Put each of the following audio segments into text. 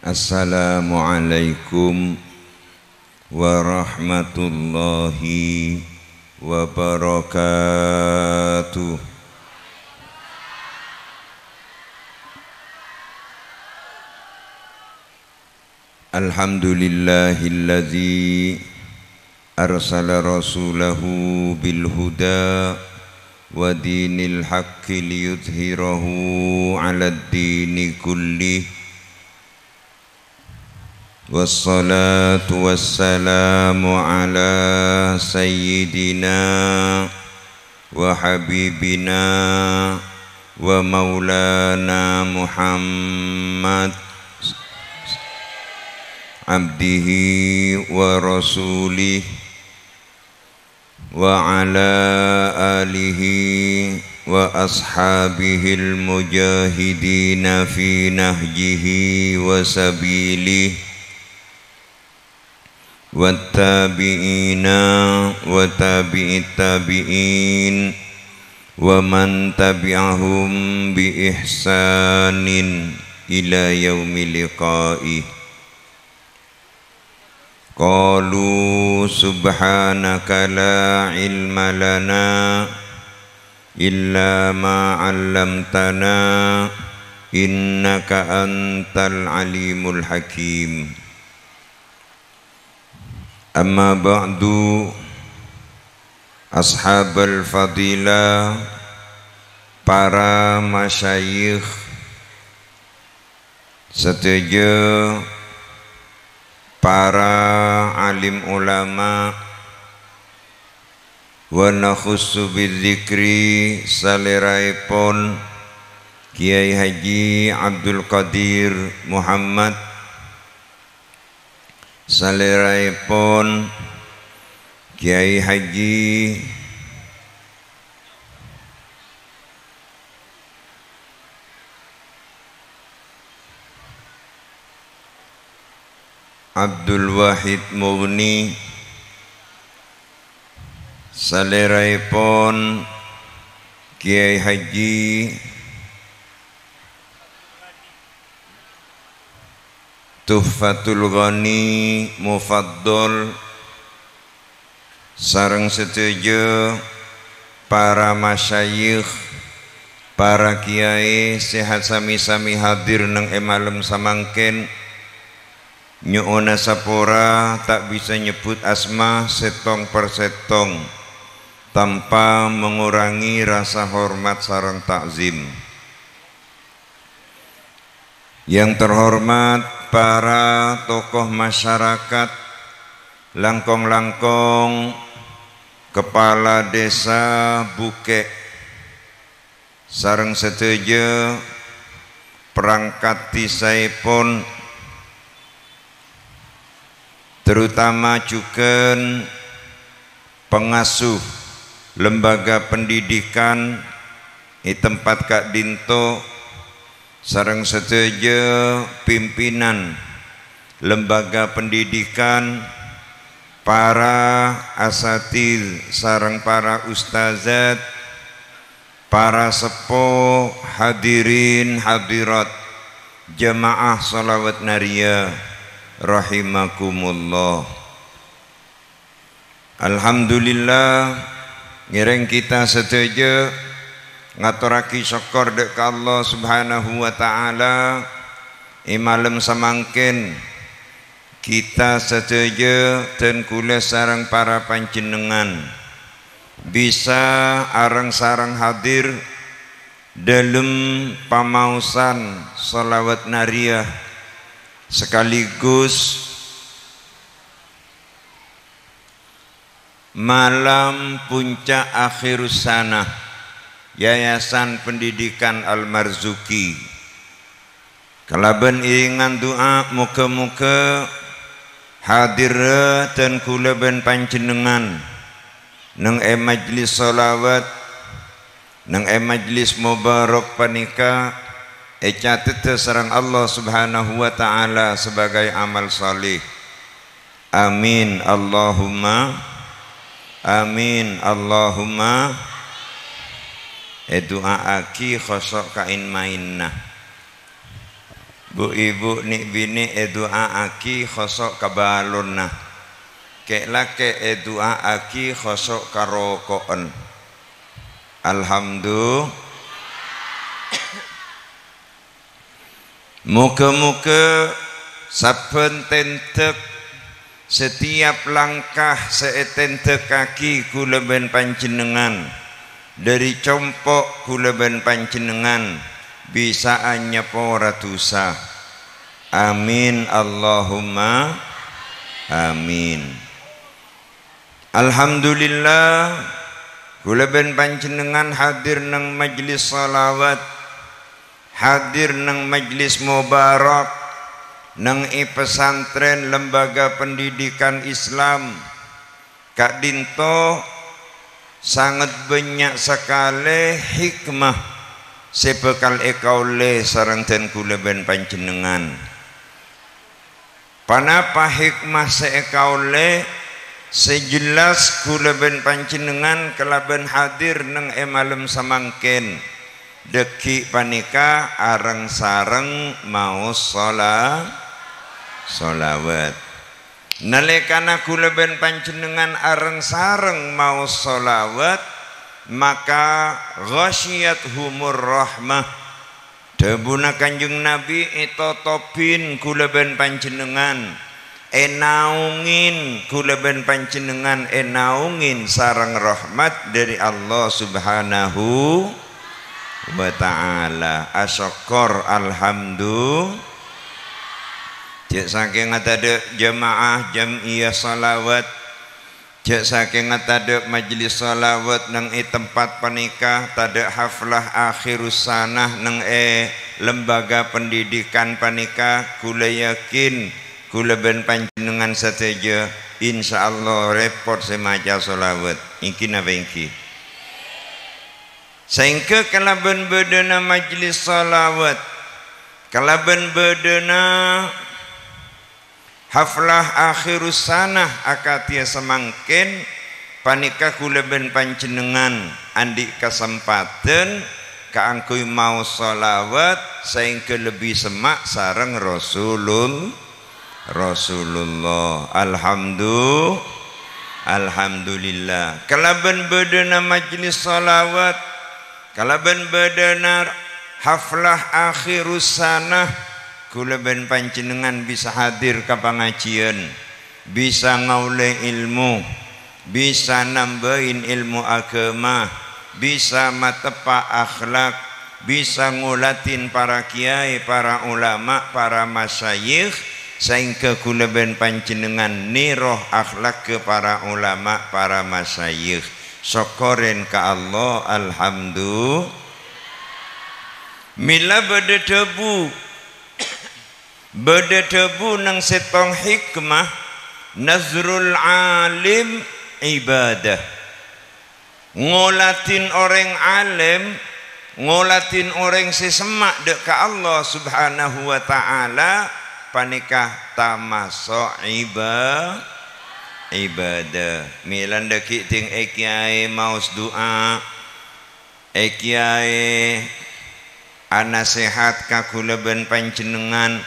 Assalamualaikum warahmatullahi wabarakatuh. Alhamdulillahilladzi arsala rasulahu bil huda wa dinil haqqi liyudhhirahu 'alad dini kullih. Wassalatu wassalamu ala sayyidina wa habibina wa maulana Muhammad abdihi wa rasulih wa ala alihi wa ashabihil mujahidina fi nahjihi wa sabilih wattabi'ina wa tabi'it tabi'in wa man tabi'ahum bi ihsanin ila yaumil liqa'ih. Qalu subhanaka la ilma lana illa ma 'allamtana innaka antal alimul hakim. Amma ba'du, ashabal fadilah, para masyayikh setuju, para alim ulama, wa nakhussu bidzikri saliraipun Kiai Haji Abdul Qadir Muhammad, saliraipun Kiai Haji Abdul Wahid Mughni, saliraipun Kiai Haji Tuhfatul Ghani Mufaddal, sareng setuju para masyayikh, para kiai sehat sami-sami hadir nang emalem samangken. Nyuona sapora tak bisa nyebut asma setong per setong tanpa mengurangi rasa hormat sareng takzim. Yang terhormat para tokoh masyarakat, langkong-langkong, kepala desa Buke, sareng setuju perangkat tisaipun, terutama juga pengasuh lembaga pendidikan di tempat Kak Dinto, sareng setuju pimpinan lembaga pendidikan, para asatidz sareng para ustazat, para sepuh, hadirin hadirat, jamaah sholawat nariyah rahimakumullah. Alhamdulillah ngiring kita setuju ngaturaki syukur dek Allah subhanahu wa ta'ala. Imalem samangkin kita setuju dan kula sareng para panjenengan bisa areng-sareng hadir dalam pamausan sholawat nariyah sekaligus malam puncak akhirus sanah Yayasan Pendidikan Al-Marzuki. Kalaban ingan doa muka-muka hadir dan kula ben panjenengan nang majlis sholawat, nang majlis mubarak panika catet sareng Allah subhanahu wa ta'ala sebagai amal salih. Amin Allahumma amin Allahumma. Doa aki khosok kain mainna Bu ibu ni bini doa aki khosok kabalon nah kek lake doa aki khosok karokoan. Alhamdulillah. Muka-muka saben tentek setiap langkah seetentek kaki kula ben panjenengan dari compok kula ben panjenengan bisa anyapora dosa. Amin Allahumma amin. Alhamdulillah kula ben panjenengan hadir nang majlis salawat, hadir nang majlis mubarak, nang pesantren lembaga pendidikan Islam. Kak Dinto sangat banyak sekali hikmah sebekal ekaule sareng den kula ben panjenengan. Panapa hikmah seekaule sejelas kula ben panjenengan kelaben hadir nang malam samangken deki panika areng sareng mau solawat. Nalekana kula ben panjenengan areng sareng mau solawat, maka ghasyiyat humur rahmah debuna Kanjeng Nabi itotopin kula ben panjenengan enaungin kula ben panjenengan enaungin sareng rahmat dari Allah Subhanahu wa ta'ala. Asyukur alhamdulillah. Cek saking ngatade jamaah jam'iyah salawat, cek saking ngatade majlis salawat nang tempat panikah, tade haflah akhirus sanah nang lembaga pendidikan panikah. Kula yakin kula ben panjenengan sateja insyaallah repot semaca salawat iki napa iki. Sehingga kalaben bedena majlis salawat, kalaben bedena haflah akhirus sanah akatia semangkin panika kula ben panjenengan andi kesempatan kaangkui mau salawat sehingga lebih semak sareng Rasulullah. Alhamdulillah. Kalaben bedena majlis salawat, kalaben bedena haflah akhirus sanah, kula ben panjenengan bisa hadir ke pengajian, bisa ngaule ilmu, bisa nambahin ilmu agama, bisa matepa akhlak, bisa ngulatin para kiai, para ulama, para masyayikh, sehingga kula ben panjenengan niroh akhlak ke para ulama, para masyayikh. Syukurin ke Allah alhamdulillah. Mila beda debu nang setong hikmah nazrul alim ibadah. Ngolatin orang alim, ngolatin orang sesemak dek ke Allah Subhanahu wa ta'ala panikah tamasuk ibadah. Milan deki ting kiai maus doa, kiai ana sehat ka kula ben panjenengan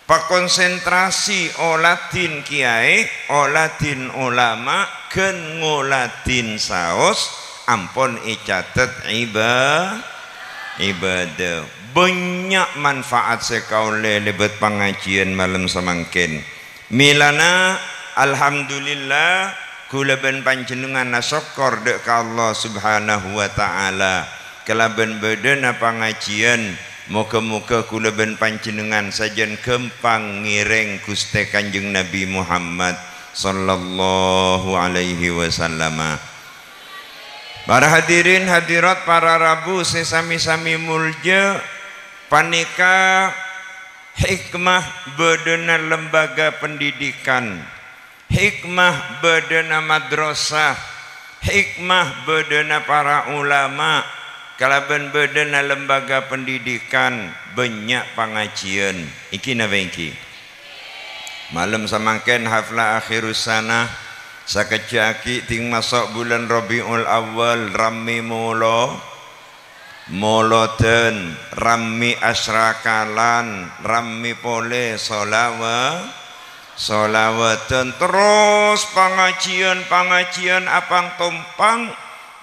pakonsentrasi olatin kiai, olatin ulama, ken ngolatin saos ampun icatet ibadah. Banyak manfaat sekaule lebet pengajian malam semangkin. Milana alhamdulillah kula ben panjenengan nasyukur dek ka Allah Subhanahu wa ta'ala kelaben bedena pengajian. Moga-moga kula ben panjenengan sajen kempang ngireng Gusti Kanjeng Nabi Muhammad sallallahu alaihi wasallam. Para hadirin hadirat para rabu sesami-sami mulja panika hikmah bedena lembaga pendidikan, hikmah bedena madrasah, hikmah bedena para ulama, kalaben bedena lembaga pendidikan banyak pengajian. Iki napa iki? Malam samangken haflah akhirus sanah sakejaki ting masuk bulan Rabiul Awal rame mulo moloden rami asrakalan rami pole solawatan terus pengajian apang tumpang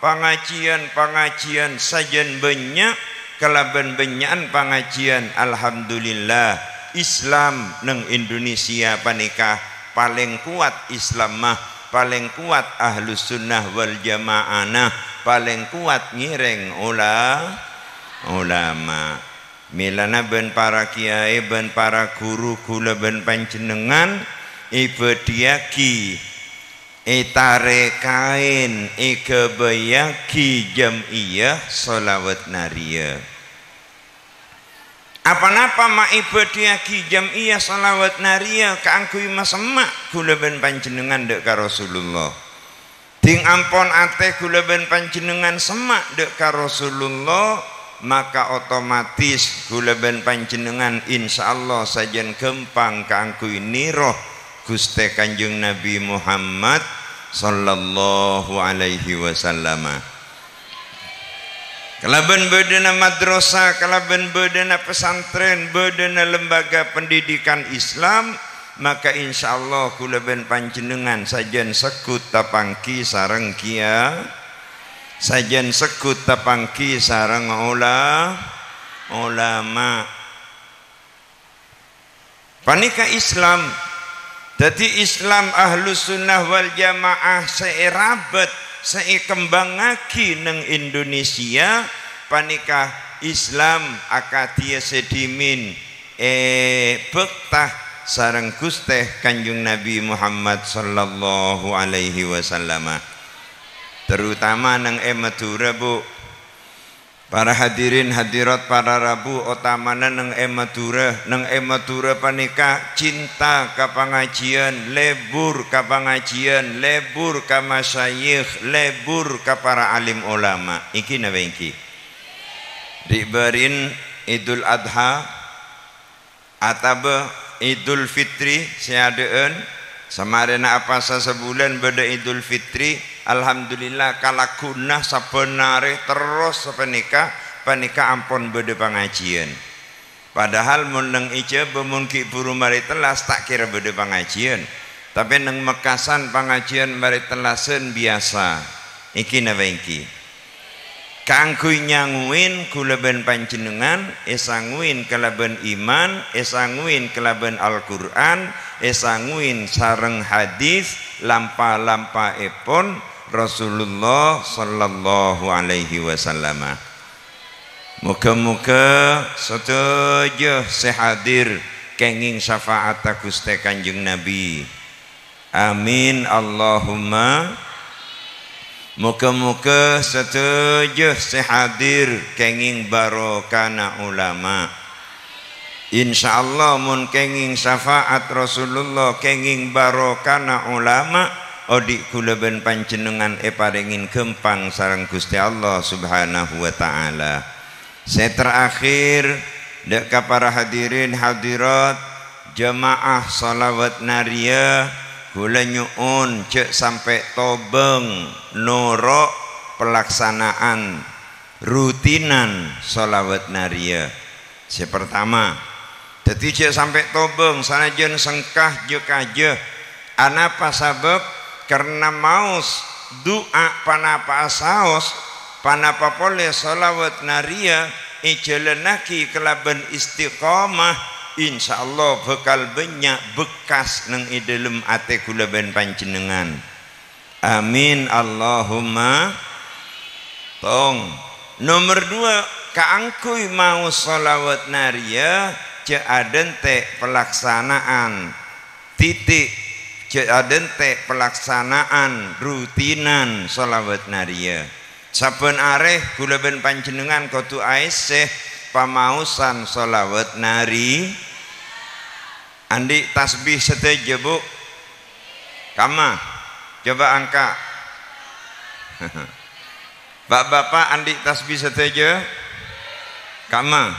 pengajian sajen banyak kalaban benyakan pengajian. Alhamdulillah Islam neng Indonesia panikah paling kuat Islam mah paling kuat ahlus sunnah wal jamaah paling kuat ngireng ulama milana ben para kiai ben para guru kula ben panjenengan ibadiaki itare kain ikebayaki jamiyah sholawat nariyah apa-apa ma ibadiaki jamiyah sholawat nariyah kaangkui masemak kula ben panjenengan dek ka Rasulullah ting ampon ate kula ben panjenengan semak dek ka Rasulullah maka otomatis kula ben panjenengan insyaallah sajen gempang kaangkui niroh Gusti Kanjeng Nabi Muhammad sallallahu alaihi wasallam. Kalaban bedana madrasah, kalaban bedana pesantren, bedana lembaga pendidikan Islam, maka insyaallah kula ben panjenengan sajen sekut tapangki sareng kia, sajen sekut tapangki sareng ulama. Panika Islam, jadi Islam ahlus sunnah wal jamaah seirabat seikembangaki neng Indonesia panika Islam akatia sedimin bektah sareng Gusti Kanjeng Nabi Muhammad sallallahu alaihi wasallam terutama neng Madura bu para hadirin hadirat para rabu utamana neng Madura panika cinta ka pengajian lebur ka pengajian lebur ka masyayikh lebur ka para alim ulama iki napa iki diberin Idul Adha atau Idul Fitri seadeun samarena apa sebulan beda Idul Fitri alhamdulillah kalakunah sabenare terus panika ampun beda pengajian padahal meneng ije bemungki buru mari telas tak kira beda pengajian tapi neng Mekasan pengajian mari telasen biasa iki napa iki kangkui nyanguin kula ben panjenengan esanguin kalaben iman esanguin kalaben Al-Qur'an esanguin sareng hadis lampa epon Rasulullah sallallahu alaihi wasallam. Muga-muga sedaya sehadir kenging syafaat Gusti Kanjeng Nabi. Amin Allahumma. Muga-muga sedaya sehadir kenging barokana ulama. Insyaallah mun kenging syafaat Rasulullah kenging barokana ulama odik kula ben panjenengan paringin gempang sareng Gusti Allah Subhanahu wa taala. Saya terakhir dek para hadirin hadirat jamaah sholawat nariyah kula nyuun cek sampai tobeng noro pelaksanaan rutinan sholawat nariyah. Si pertama jadi cek sampai tobeng sanajan sengkah je kaje anapa sabab karena maus doa panapa saos panapa pole sholawat nariyah ijelenaki kelaban istiqamah insyaallah bekal banyak bekas nang idelem ate kula ben panjenengan amin Allahumma tong nomor 2 kaangkuy mau sholawat nariyah ce aden te pelaksanaan titik aden teh pelaksanaan rutinan sholawat nariyah saben areh kula ben panjenengan kudu aiseh pamausan sholawat nari andi tasbih seteje bu kama coba angka bapak andi tasbih seteje kama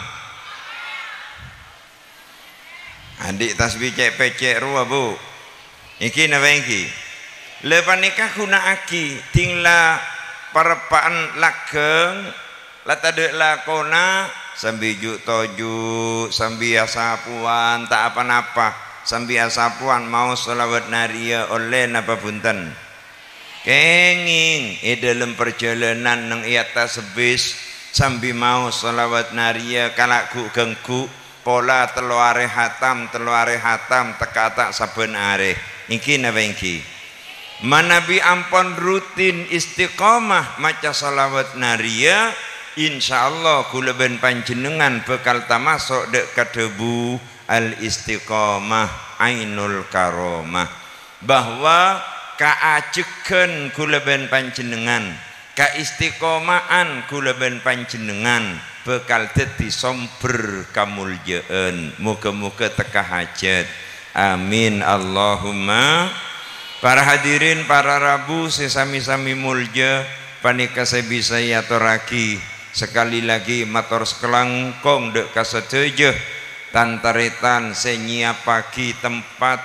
andi tasbih cek pecek ruwa bu iki napa iki lepan nikah guna aki tingla perepaan lageng lata dek lakona sambil juk toju sambil asapuan tak apa-apa sambil asapuan mau selawat naria oleh napa punten kenging dalam perjalanan nang iata sebis sambil mau selawat naria kalakku gengku pola telu are hatam teka-tak saben are iki napa iki manabi ampon rutin istiqomah maca selawat naria insyaallah kula ben panjenengan bekal tamasuk dek kadebu al istiqomah ainul karomah bahwa kaajegan kula ben panjenengan kaistiqomahan kula ben panjenengan bekal dadi sumber kamulyaan muga-muga teka hajat amin Allahumma. Para hadirin para rabu sesami-sami mulja panika sebisa yaturaki sekali lagi matur sekelangkong dek kasedejeh tantaretan senyiapaki tempat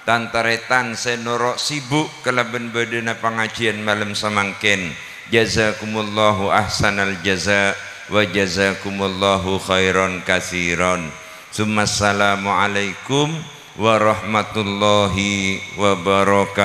tantaretan senurok sibuk kelaben badana pengajian malam samangken jazakumullahu ahsanal jaza wa jazakumullahu khairan katsiran summassalamu alaikum warahmatullahi wabarakatuh.